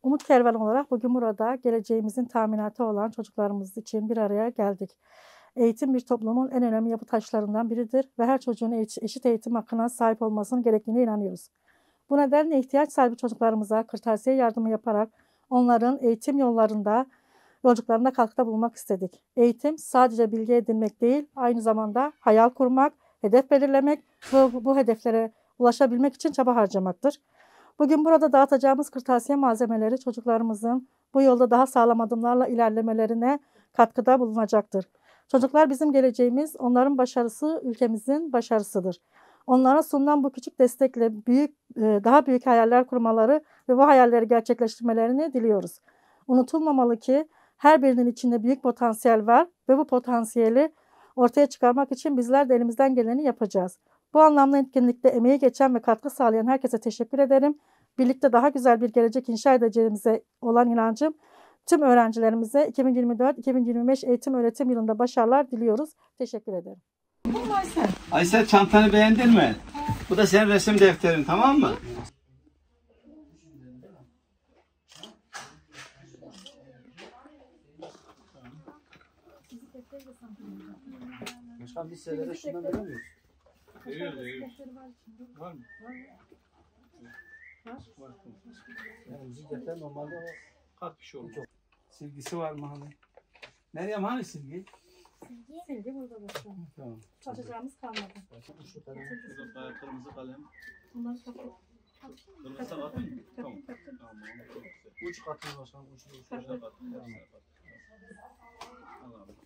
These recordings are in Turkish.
Umut Kervanı olarak bugün burada geleceğimizin teminatı olan çocuklarımız için bir araya geldik. Eğitim bir toplumun en önemli yapı taşlarından biridir ve her çocuğun eşit eğitim hakkına sahip olmasının gerektiğine inanıyoruz. Bu nedenle ihtiyaç sahibi çocuklarımıza kırtasiye yardımı yaparak onların eğitim yolculuklarında katkıda bulunmak istedik. Eğitim sadece bilgi edinmek değil, aynı zamanda hayal kurmak, hedef belirlemek ve bu hedeflere ulaşabilmek için çaba harcamaktır. Bugün burada dağıtacağımız kırtasiye malzemeleri çocuklarımızın bu yolda daha sağlam adımlarla ilerlemelerine katkıda bulunacaktır. Çocuklar bizim geleceğimiz, onların başarısı ülkemizin başarısıdır. Onlara sunulan bu küçük destekle daha büyük hayaller kurmaları ve bu hayalleri gerçekleştirmelerini diliyoruz. Unutulmamalı ki her birinin içinde büyük potansiyel var ve bu potansiyeli ortaya çıkarmak için bizler de elimizden geleni yapacağız. Bu anlamda etkinlikte emeği geçen ve katkı sağlayan herkese teşekkür ederim. Birlikte daha güzel bir gelecek inşa edeceğimize olan inancım tüm öğrencilerimize 2024-2025 eğitim öğretim yılında başarılar diliyoruz. Teşekkür ederim. Aysel, çantanı beğendin mi? Bu da senin resim defterin, tamam mı? Başkan bir senede şundan veriyor muyuz? Veriyoruz. Var mı? Var. Yani müzik defter normalde o Kaç bir şey oldu? Silgisi var mı hani? Meryem hani silgi? Silgi burada başlayalım. Tamam. Çalışacağımız kalmadı. şu kalem. Şurada kırmızı kalem. Bunları kapatın. Kırmızı da katın mı? Tamam. Tamam. Uç katını başkan. Uçunu Şurada katın. Allah'ım.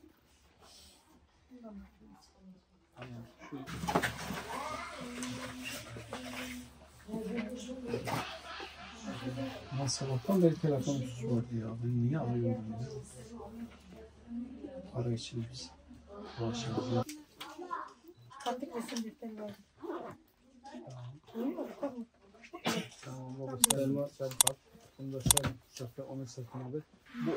Nasıl sabahtan beri telefon susmadı ya. Ben niye arıyorum ya? Para için biz. Ulaşıyoruz. Taktik resim defteri var. Tamam baba. Selma sen kal. Bunu da şöyle. Onu satın aldık. Bu